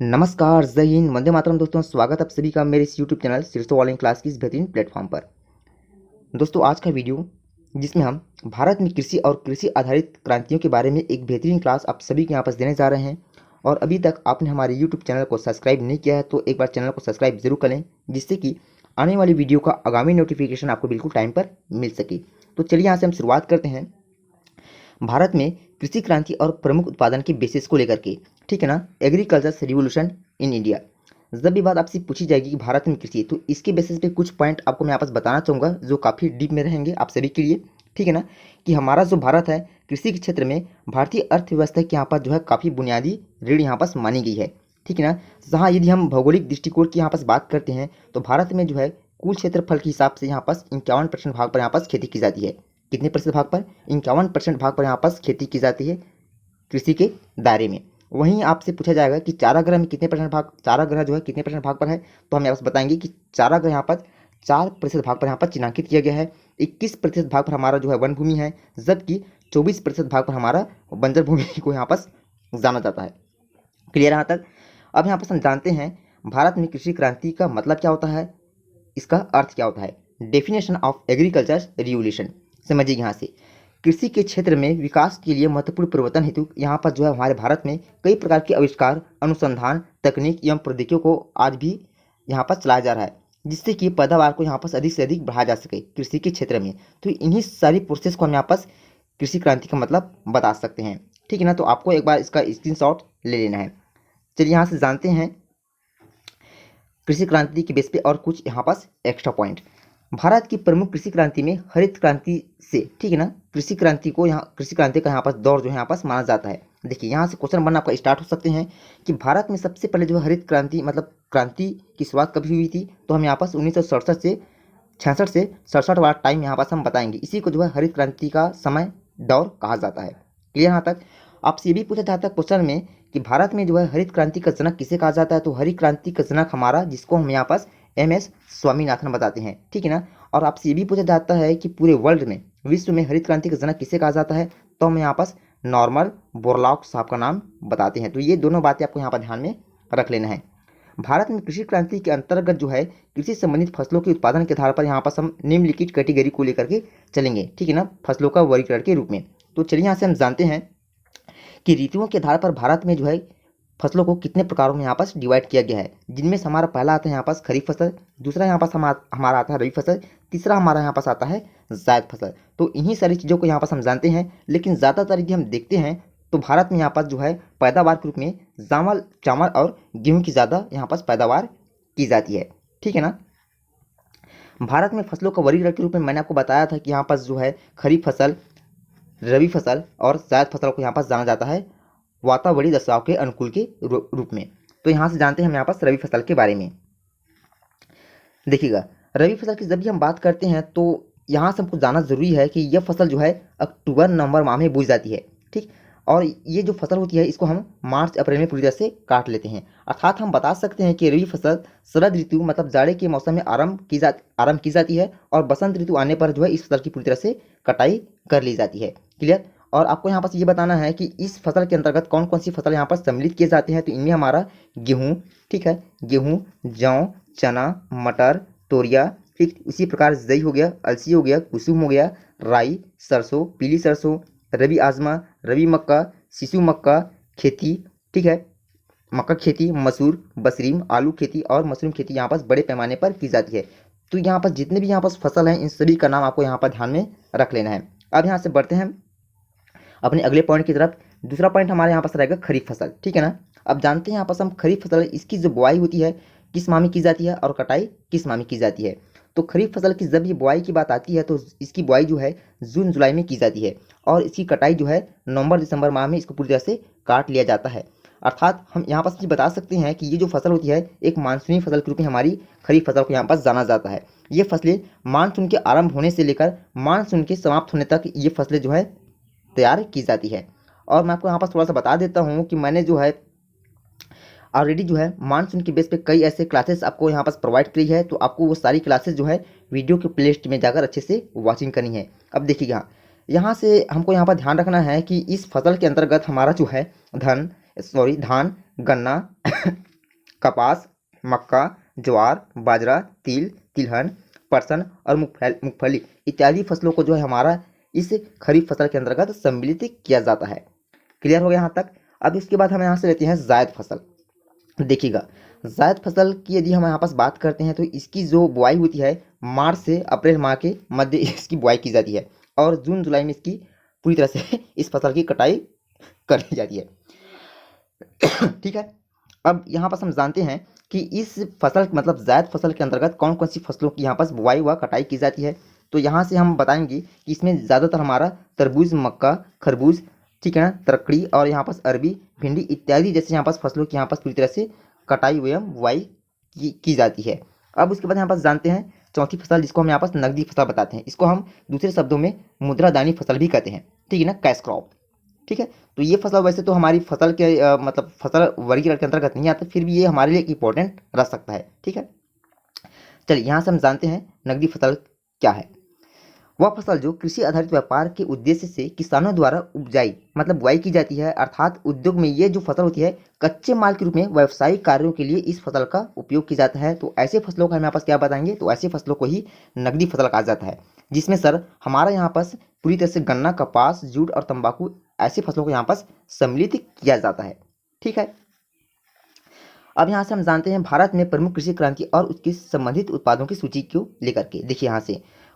नमस्कार, जय हिंद, वंदे मातरम। दोस्तों, स्वागत आप सभी का मेरे इस यूट्यूब चैनल सिरसो ऑनलाइन क्लास की इस बेहतरीन प्लेटफॉर्म पर। दोस्तों, आज का वीडियो जिसमें हम भारत में कृषि और कृषि आधारित क्रांतियों के बारे में एक बेहतरीन क्लास आप सभी के यहाँ पास देने जा रहे हैं। और अभी तक आपने हमारे यूट्यूब चैनल को सब्सक्राइब नहीं किया है तो एक बार चैनल को सब्सक्राइब जरूर करें, जिससे कि आने वाली वीडियो का आगामी नोटिफिकेशन आपको बिल्कुल टाइम पर मिल सके। तो चलिए यहाँ से हम शुरुआत करते हैं भारत में कृषि क्रांति और प्रमुख उत्पादन के बेसिस को लेकर के। ठीक है ना, एग्रीकल्चर रिवोल्यूशन इन इंडिया। जब भी बात आपसे पूछी जाएगी कि भारत में कृषि, तो इसके बेसिस पे कुछ पॉइंट आपको मैं यहाँ पास बताना चाहूँगा जो काफ़ी डीप में रहेंगे आप सभी के लिए। ठीक है ना, कि हमारा जो भारत है कृषि के क्षेत्र में भारतीय अर्थव्यवस्था के यहाँ पर जो है काफ़ी बुनियादी रीढ़ यहाँ पास मानी गई है। ठीक है ना, जहाँ यदि हम भौगोलिक दृष्टिकोण की यहाँ पास बात करते हैं तो भारत में जो है कुल क्षेत्रफल के हिसाब से यहाँ पास 51% भाग पर यहाँ पास खेती की जाती है। कितने प्रतिशत भाग पर? 51% भाग पर यहाँ पास खेती की जाती है कृषि के दायरे में। वहीं आपसे पूछा जाएगा कि चारागाह में कितने परसेंट भाग, चारागाह जो है कितने परसेंट भाग पर है, तो हम यहाँ पास बताएंगे कि चारागाह यहाँ पर 4% भाग पर यहाँ पर चिन्हांकित किया गया है। 21% भाग पर हमारा जो है वन भूमि है, जबकि 24% भाग पर हमारा बंजर भूमि को यहाँ पास जाना जाता है। क्लियर यहाँ तक? अब यहाँ पर हम जानते हैं भारत में कृषि क्रांति का मतलब क्या होता है, इसका अर्थ क्या होता है। डेफिनेशन ऑफ एग्रीकल्चर रिवोल्यूशन समझिए। यहाँ से कृषि के क्षेत्र में विकास के लिए महत्वपूर्ण परिवर्तन हेतु यहाँ पर जो है हमारे भारत में कई प्रकार के आविष्कार, अनुसंधान, तकनीक एवं प्रौद्योगिकियों को आज भी यहाँ पर चलाया जा रहा है, जिससे कि पैदावार को यहाँ पर अधिक से अधिक बढ़ाया जा सके कृषि के क्षेत्र में। तो इन्हीं सारी प्रोसेस को हम यहाँ पर कृषि क्रांति का मतलब बता सकते हैं। ठीक है ना, तो आपको एक बार इसका स्क्रीनशॉट ले लेना है। चलिए यहाँ से जानते हैं कृषि क्रांति के बेस पे और कुछ यहाँ पास एक्स्ट्रा पॉइंट। भारत की प्रमुख कृषि क्रांति में हरित क्रांति से, ठीक है ना, कृषि क्रांति को यहाँ कृषि क्रांति का यहाँ पास दौर जो है यहाँ पास माना जाता है। देखिए यहाँ से क्वेश्चन बनना आपका स्टार्ट हो सकते हैं कि भारत में सबसे पहले जो है हरित क्रांति मतलब क्रांति की शुरुआत कभी हुई थी, तो हम यहाँ पास 1967 से 66 से 67 वाला टाइम यहाँ पास हम बताएंगे। इसी को जो है हरित क्रांति का समय दौर कहा जाता है। क्लियर यहाँ तक? आपसे ये भी पूछा जाता है क्वेश्चन में कि भारत में जो है हरित क्रांति का जनक किसे कहा जाता है, तो हरित क्रांति का जनक हमारा, जिसको हम यहाँ पास MS स्वामीनाथन बताते हैं। ठीक है ना, और आपसे ये भी पूछा जाता है कि पूरे वर्ल्ड में, विश्व में हरित क्रांति का जनक किसे कहा जाता है, तो हम यहाँ पास नॉर्मन बोरलॉग साहब का नाम बताते हैं। तो ये दोनों बातें आपको यहाँ पर ध्यान में रख लेना है। भारत में कृषि क्रांति के अंतर्गत जो है कृषि संबंधित फसलों के उत्पादन के आधार पर यहाँ पर हम निम्नलिखित कैटेगरी को लेकर के चलेंगे। ठीक है ना, फसलों का वर्गीकरण के रूप में। तो चलिए यहाँ से हम जानते हैं कि ऋतुओं के आधार पर भारत में जो है फसलों को कितने प्रकारों में यहाँ पास डिवाइड किया गया है, जिनमें से हमारा पहला आता है यहाँ पास खरीफ फसल, दूसरा यहाँ पास हमारा आता है रबी फसल, तीसरा हमारा यहाँ पास आता है जायद फसल। तो इन्हीं सारी चीज़ों को यहाँ पास हम जानते हैं। लेकिन ज़्यादातर यदि हम देखते हैं तो भारत में यहाँ पास जो है पैदावार के रूप में चावल और गेहूँ की ज़्यादा यहाँ पास पैदावार की जाती है। ठीक है ना, भारत में फसलों का वर्गीकरण के रूप में मैंने आपको बताया था कि यहाँ पास जो है खरीफ फसल, रबी फसल और जायद फसल को यहाँ पास जाना जाता है वातावरणीय दशाओं के अनुकूल के रूप में। तो यहाँ से जानते हैं हम यहाँ पास रबी फसल के बारे में। देखिएगा, रबी फसल की जब भी हम बात करते हैं तो यहाँ से हमको जानना जरूरी है कि यह फसल जो है अक्टूबर नवंबर माह में बोई जाती है। ठीक, और ये जो फसल होती है इसको हम मार्च अप्रैल में पूरी तरह से काट लेते हैं। अर्थात हम बता सकते हैं कि रबी फसल शरद ऋतु मतलब जाड़े के मौसम में आरंभ की जाती है और बसंत ऋतु आने पर जो है इस फसल की पूरी तरह से कटाई कर ली जाती है। क्लियर? और आपको यहाँ पास ये बताना है कि इस फसल के अंतर्गत कौन कौन सी फसल यहाँ पर सम्मिलित किए जाते हैं। तो इनमें हमारा गेहूँ, ठीक है, गेहूँ, जौ, चना, मटर, तोरिया, ठीक उसी प्रकार जई हो गया, अलसी हो गया, कुसुम हो गया, राई, सरसों, पीली सरसों, रबी आजमा, रबी मक्का, शिशु मक्का खेती, ठीक है, मक्का खेती, मसूर, बसरीम, आलू खेती और मशरूम खेती यहाँ पास बड़े पैमाने पर की जाती है। तो यहाँ पर जितने भी यहाँ पास फसल हैं इन सभी का नाम आपको यहाँ पर ध्यान में रख लेना है। अब यहाँ से बढ़ते हैं अपने अगले पॉइंट की तरफ। दूसरा पॉइंट हमारे यहाँ पास रहेगा खरीफ फसल। ठीक है ना, अब जानते हैं यहाँ पास हम खरीफ फसल इसकी जो बुआई होती है किस माह में की जाती है और कटाई किस माह में की जाती है। तो खरीफ फसल की जब ये बुआई की बात आती है तो इसकी बुआई जो है जून जुलाई में की जाती है और इसकी कटाई जो है नवंबर दिसंबर माह में इसको पूरी तरह से काट लिया जाता है। अर्थात हम यहाँ पास ये बता सकते हैं कि ये जो फसल होती है एक मानसूनी फसल के रूप में हमारी खरीफ फसल को यहाँ पास जाना जाता है। ये फसलें मानसून के आरंभ होने से लेकर मानसून के समाप्त होने तक ये फसलें जो है तैयार की जाती है। और मैं आपको यहाँ पर थोड़ा सा बता देता हूँ कि मैंने जो है ऑलरेडी जो है मानसून के बेस पे कई ऐसे क्लासेस आपको यहाँ पास प्रोवाइड करी है। तो आपको वो सारी क्लासेस जो है वीडियो के प्लेलिस्ट में जाकर अच्छे से वॉचिंग करनी है। अब देखिएगा, यहाँ से हमको यहाँ पर ध्यान रखना है कि इस फसल के अंतर्गत हमारा जो है धान, गन्ना कपास, मक्का, ज्वार, बाजरा, तिल, तिलहन, परसन और मूंगफली इत्यादि फसलों को जो है हमारा इस खरीफ फसल के अंतर्गत सम्मिलित किया जाता है। क्लियर हो गया यहाँ तक। अब इसके बाद हम यहाँ से लेते हैं जायद फसल। देखिएगा, जायद फसल की यदि हम यहाँ पास बात करते हैं तो इसकी जो बुआई होती है मार्च से अप्रैल माह के मध्य इसकी बुआई की जाती है और जून जुलाई में इसकी पूरी तरह से इस फसल की कटाई कर ली जाती है। ठीक है। अब यहाँ पर हम जानते हैं कि इस फसल मतलब जायद फसल के अंतर्गत कौन कौन सी फसलों की यहाँ पर बुआई व कटाई की जाती है। तो यहाँ से हम बताएंगे कि इसमें ज़्यादातर हमारा तरबूज, मक्का, खरबूज, ठीक है ना, तरकड़ी और यहाँ पास अरबी, भिंडी इत्यादि जैसे यहाँ पास फसलों की यहाँ पास पूरी तरह से कटाई एवं बुआई की जाती है। अब उसके बाद यहाँ पास जानते हैं चौथी फसल जिसको हम यहाँ पास नकदी फसल बताते हैं। इसको हम दूसरे शब्दों में मुद्रादानी फसल भी कहते हैं, ठीक है ना, कैश क्रॉप। ठीक है। तो ये फसल वैसे तो हमारी फसल के मतलब फसल वर्गीकरण के अंतर्गत नहीं आता, फिर भी ये हमारे लिए इंपॉर्टेंट रह सकता है। ठीक है। चलिए यहाँ से हम जानते हैं नकदी फसल क्या है। वह फसल जो कृषि आधारित व्यापार के उद्देश्य से किसानों द्वारा उपजाई मतलब बुआई की जाती है, अर्थात उद्योग में ये जो फसल होती है कच्चे माल के रूप में व्यावसायिक कार्यों के लिए इस फसल का उपयोग किया जाता है। तो ऐसे फसलों का हम यहाँ पास क्या बताएंगे, तो ऐसे फसलों को ही नकदी फसल कहा जाता है, जिसमें सर हमारा यहाँ पास पूरी तरह से गन्ना, कपास, जूट और तंबाकू ऐसी फसलों को यहाँ पास सम्मिलित किया जाता है। ठीक है। अब यहाँ से हम जानते हैं भारत में प्रमुख कृषि क्रांति और उसके संबंधित उत्पादों की सूची को लेकर के। देखिए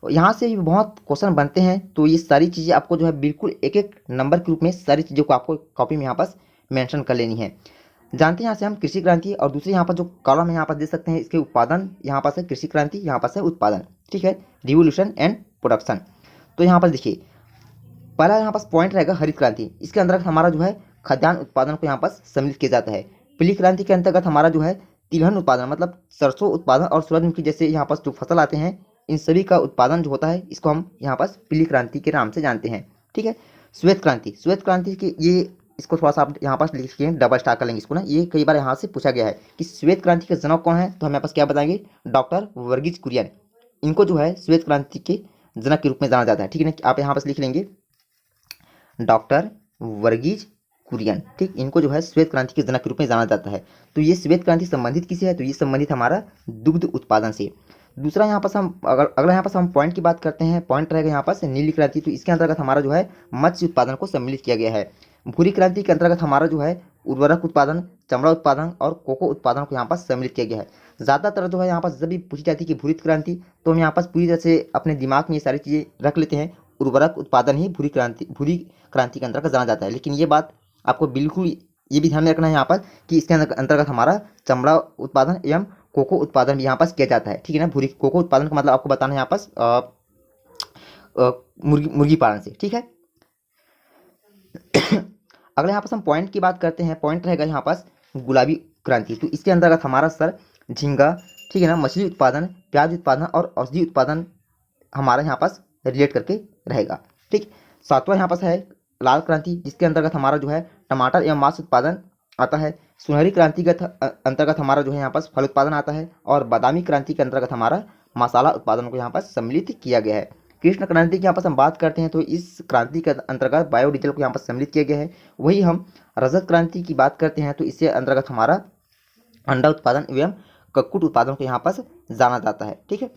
यहाँ से भी बहुत क्वेश्चन बनते हैं, तो ये सारी चीज़ें आपको जो है बिल्कुल एक एक नंबर के रूप में सारी चीज़ों को आपको कॉपी में यहाँ पास मेंशन कर लेनी है। जानते हैं यहाँ से हम कृषि क्रांति और दूसरे यहाँ पर जो कॉलम है यहाँ पर दे सकते हैं इसके उत्पादन, यहाँ पास है कृषि क्रांति, यहाँ पास है उत्पादन। ठीक है, रिवोल्यूशन एंड प्रोडक्शन। तो यहाँ पर देखिए पहला यहाँ पास पॉइंट रहेगा हरित क्रांति, इसके अंतर्गत हमारा जो है खाद्यान्न उत्पादन को यहाँ पास सम्मिलित किया जाता है। पीली क्रांति के अंतर्गत हमारा जो है तिलहन उत्पादन मतलब सरसों उत्पादन और सूरजमुखी जैसे यहाँ पास जो फसल आते हैं इन सभी का उत्पादन जो होता है इसको हम यहाँ पास पीली क्रांति के नाम से जानते हैं। ठीक है। श्वेत क्रांति, श्वेत क्रांति की ये इसको थोड़ा सा आप यहाँ पास लिखिए, डबल स्टार कर लेंगे इसको ना, ये कई बार यहाँ से पूछा गया है कि श्वेत क्रांति के जनक कौन है, तो हम यहाँ पास क्या बताएंगे, डॉक्टर वर्गीज कुरियन। इनको जो है श्वेत क्रांति के जनक के रूप में जाना जाता है। ठीक है ना, आप यहाँ पास लिख लेंगे डॉक्टर वर्गीज कुरियन। ठीक, इनको जो है श्वेत क्रांति के जनक के रूप में जाना जाता है। तो ये श्वेत क्रांति संबंधित किससे है, तो ये संबंधित हमारा दुग्ध उत्पादन से। दूसरा यहाँ पास हम अगला यहाँ पास हम पॉइंट की बात करते हैं, पॉइंट रहेगा यहाँ पास नीली क्रांति। तो इसके अंतर्गत हमारा जो है मत्स्य उत्पादन को सम्मिलित किया गया है। भूरी क्रांति के अंतर्गत हमारा जो है उर्वरक उत्पादन, चमड़ा उत्पादन और कोको उत्पादन को यहाँ पास सम्मिलित किया गया है। ज़्यादातर जो है यहाँ पास जब भी पूछी जाती है कि भूरी क्रांति, तो हम यहाँ पास पूरी तरह से अपने दिमाग में ये सारी चीज़ें रख लेते हैं, उर्वरक उत्पादन ही भूरी क्रांति के अंतर्गत जाना जाता है। लेकिन ये बात आपको बिल्कुल ये भी ध्यान में रखना है यहाँ पर कि इसके अंतर्गत हमारा चमड़ा उत्पादन एवं कोको उत्पादन भी यहाँ पास किया जाता है। ठीक है ना, भूरी कोको उत्पादन का मतलब आपको बताना है यहाँ पास मुर्गी पालन से। ठीक है। अगले यहाँ पास हम पॉइंट की बात करते हैं, पॉइंट रहेगा यहाँ पास गुलाबी क्रांति। तो इसके अंतर्गत हमारा सर झींगा, ठीक है ना, मछली उत्पादन, प्याज उत्पादन और औषधि उत्पादन हमारा यहाँ पास रिलेट करके रहेगा। ठीक, सातवां यहाँ पास है लाल क्रांति, जिसके अंतर्गत हमारा जो है टमाटर एवं मांस उत्पादन आता है। सुनहरी क्रांति के अंतर्गत हमारा जो है यहाँ पास फल उत्पादन आता है और बादामी क्रांति के अंतर्गत हमारा मसाला उत्पादन को यहाँ पास सम्मिलित किया गया है। कृष्ण क्रांति की यहाँ पास हम बात करते हैं तो इस क्रांति के अंतर्गत बायोडीजल को यहाँ पास सम्मिलित किया गया है। वही हम रजत क्रांति की बात करते हैं तो इसके अंतर्गत हमारा अंडा उत्पादन एवं कक्कुट उत्पादन को यहाँ पास जाना जाता है। ठीक है।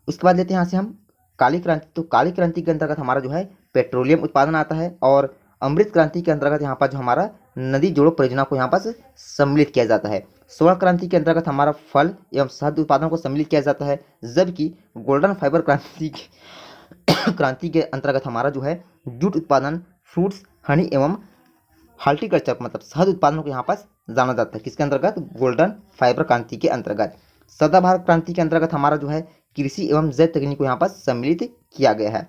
उसके बाद लेते हैं यहाँ से हम काली क्रांति। तो काली क्रांति के अंतर्गत हमारा जो है पेट्रोलियम उत्पादन आता है और अमृत क्रांति के अंतर्गत यहाँ पर जो हमारा नदी जोड़ो परियोजना को यहाँ पास सम्मिलित किया जाता है। स्वर्ण क्रांति के अंतर्गत हमारा फल एवं शहद उत्पादन को सम्मिलित किया जाता है, जबकि गोल्डन फाइबर क्रांति के अंतर्गत हमारा जो है जूट उत्पादन, फ्रूट्स, हनी एवं हॉर्टिकल्चर मतलब शहद उत्पादन को यहाँ पास जाना जाता है। किसके अंतर्गत, गोल्डन फाइबर क्रांति के अंतर्गत। सदाबहार क्रांति के अंतर्गत हमारा जो है कृषि एवं जैव तकनीक को यहाँ पास सम्मिलित किया गया है।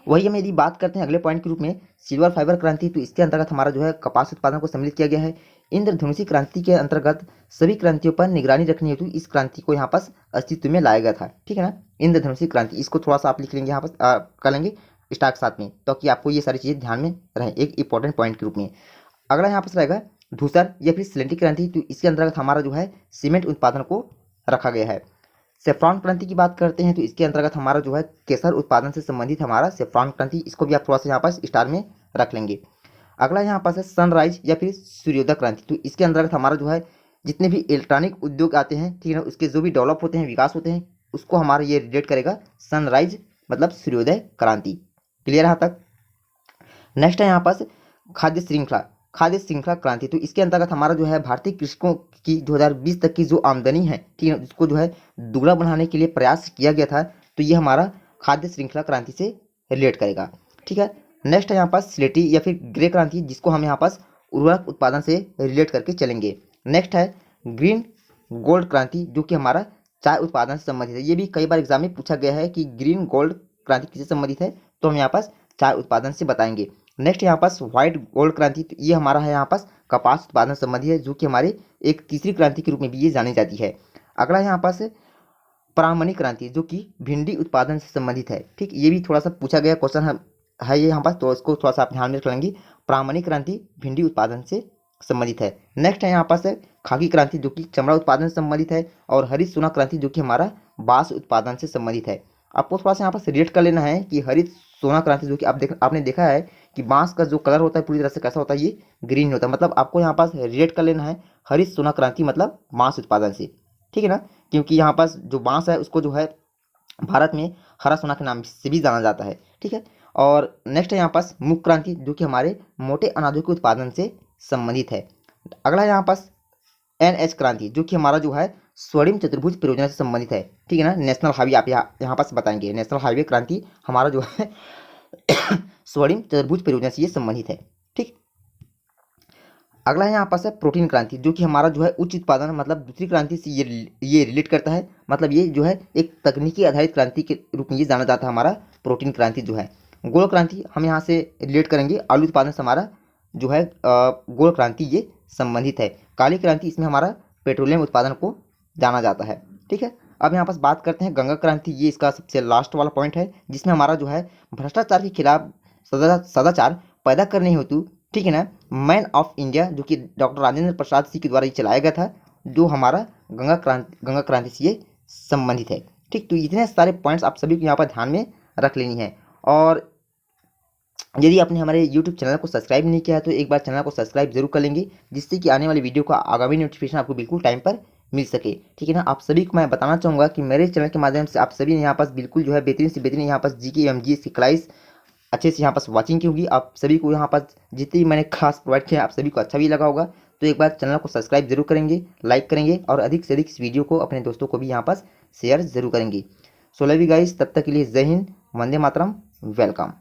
वही हम यदि बात करते हैं अगले पॉइंट के रूप में सिल्वर फाइबर क्रांति, तो इसके अंतर्गत हमारा जो है कपास उत्पादन को सम्मिलित किया गया है। इंद्रधनुषी क्रांति के अंतर्गत सभी क्रांतियों पर निगरानी रखने हेतु इस क्रांति को यहाँ पास अस्तित्व में लाया गया था। ठीक है ना, इंद्रधनुषी क्रांति, इसको थोड़ा सा आप लिख लेंगे यहाँ पास कर लेंगे स्टार के साथ में, ताकि आपको ये सारी चीज़ें ध्यान में रहे एक इंपॉर्टेंट पॉइंट के रूप में। अगला यहाँ पास रहेगा धूसर या फिर सिलेंटी क्रांति। तो इसके अंतर्गत हमारा जो है सीमेंट उत्पादन को रखा गया है। सेफ्रॉन क्रांति की बात करते हैं तो इसके अंतर्गत हमारा जो है केसर उत्पादन से संबंधित हमारा सेफ्रॉन क्रांति, इसको भी आप थोड़ा सा यहाँ पास स्टार में रख लेंगे। अगला यहाँ पास है सनराइज या फिर सूर्योदय क्रांति। तो इसके अंतर्गत हमारा जो है जितने भी इलेक्ट्रॉनिक उद्योग आते हैं, ठीक है ना, उसके जो भी डेवलप होते हैं, विकास होते हैं, उसको हमारा ये रिलेट करेगा सनराइज मतलब सूर्योदय क्रांति। क्लियर है यहाँ तक। नेक्स्ट है यहाँ पास खाद्य श्रृंखला क्रांति। तो इसके अंतर्गत हमारा जो है भारतीय कृषकों की 2020 तक की जो आमदनी है, ठीक है, उसको जो है दुगना बढ़ाने के लिए प्रयास किया गया था। तो ये हमारा खाद्य श्रृंखला क्रांति से रिलेट करेगा। ठीक है। नेक्स्ट है यहाँ पास स्लेटी या फिर ग्रे क्रांति, जिसको हम यहाँ पास उर्वरक उत्पादन से रिलेट करके चलेंगे। नेक्स्ट है ग्रीन गोल्ड क्रांति, जो कि हमारा चाय उत्पादन से संबंधित है। ये भी कई बार एग्जाम में पूछा गया है कि ग्रीन गोल्ड क्रांति किससे संबंधित है, तो हम यहाँ पास चाय उत्पादन से बताएंगे। नेक्स्ट यहाँ पास व्हाइट गोल्ड क्रांति, तो ये हमारा है यहाँ पास कपास उत्पादन संबंधी है, जो कि हमारे एक तीसरी क्रांति के रूप में भी ये जानी जाती है। अगला यहाँ पास परामनी क्रांति, जो कि भिंडी उत्पादन से संबंधित है। ठीक, ये भी थोड़ा सा पूछा गया क्वेश्चन है ये यहाँ पास, तो इसको थोड़ा सा आप ध्यान में रख लेंगे। परामनी क्रांति भिंडी उत्पादन से संबंधित है। नेक्स्ट है यहाँ पास है खाकी क्रांति, जो कि चमड़ा उत्पादन से संबंधित है। और हरित सोना क्रांति, जो कि हमारा बांस उत्पादन से संबंधित है। आपको थोड़ा सा यहाँ पास रिलेट कर लेना है कि हरित सोना क्रांति, जो कि आपने देखा है कि बांस का जो कलर होता है पूरी तरह से कैसा होता है, ये ग्रीन होता है। मतलब आपको यहाँ पास रिलेट कर लेना है हरित सोना क्रांति मतलब बांस उत्पादन से। ठीक है ना, क्योंकि यहाँ पास जो बांस है उसको जो है भारत में हरा सोना के नाम से भी जाना जाता है। ठीक है। और नेक्स्ट है यहाँ पास मुख क्रांति, जो कि हमारे मोटे अनाजों के उत्पादन से संबंधित है। अगला यहाँ पास NH क्रांति, जो कि हमारा जो है स्वर्णिम चतुर्भुज परियोजना से संबंधित है। ठीक है ना, नेशनल हाईवे आप यहाँ पास बताएंगे। नेशनल हाईवे क्रांति हमारा जो है स्वर्णिम चतुर्भुज परियोजना से ये संबंधित है। ठीक। अगला यहाँ पास है प्रोटीन क्रांति, जो कि हमारा जो है उच्च उत्पादन मतलब दूसरी क्रांति से ये रिलेट करता है। मतलब ये जो है एक तकनीकी आधारित क्रांति के रूप में ये जाना जाता है हमारा प्रोटीन क्रांति जो है। गोल्ड क्रांति हम यहाँ से रिलेट करेंगे, आलू उत्पादन से हमारा जो है गोल्ड क्रांति ये संबंधित है। काली क्रांति, इसमें हमारा पेट्रोलियम उत्पादन को जाना जाता है। ठीक है। अब यहाँ पास बात करते हैं गंगा क्रांति, ये इसका सबसे लास्ट वाला पॉइंट है, जिसमें हमारा जो है भ्रष्टाचार के खिलाफ सदाचार पैदा करने हेतु, ठीक है ना, मैन ऑफ इंडिया, जो कि डॉक्टर राजेंद्र प्रसाद सिंह के द्वारा ये चलाया गया था, जो हमारा गंगा क्रांति से ये संबंधित है। ठीक, तो इतने सारे पॉइंट्स आप सभी को यहाँ पर ध्यान में रख लेनी है। और यदि आपने हमारे YouTube चैनल को सब्सक्राइब नहीं किया है तो एक बार चैनल को सब्सक्राइब जरूर कर लेंगे, जिससे कि आने वाली वीडियो का आगामी नोटिफिकेशन आपको बिल्कुल टाइम पर मिल सके। ठीक है ना। आप सभी को मैं बताना चाहूँगा कि मेरे चैनल के माध्यम से आप सभी ने यहाँ पास बिल्कुल जो है बेहतरीन से बेहतरीन यहाँ पास GK एवं GS की क्लास अच्छे से यहाँ पास वाचिंग की होगी। आप सभी को यहाँ पास जितनी मैंने खास प्रोवाइड किया आप सभी को अच्छा भी लगा होगा। तो एक बार चैनल को सब्सक्राइब जरूर करेंगे, लाइक करेंगे और अधिक से अधिक इस वीडियो को अपने दोस्तों को भी यहाँ पास शेयर जरूर करेंगे। सो लव यू गाइस, तब तक के लिए जय हिंद, वंदे मातरम, वेलकम।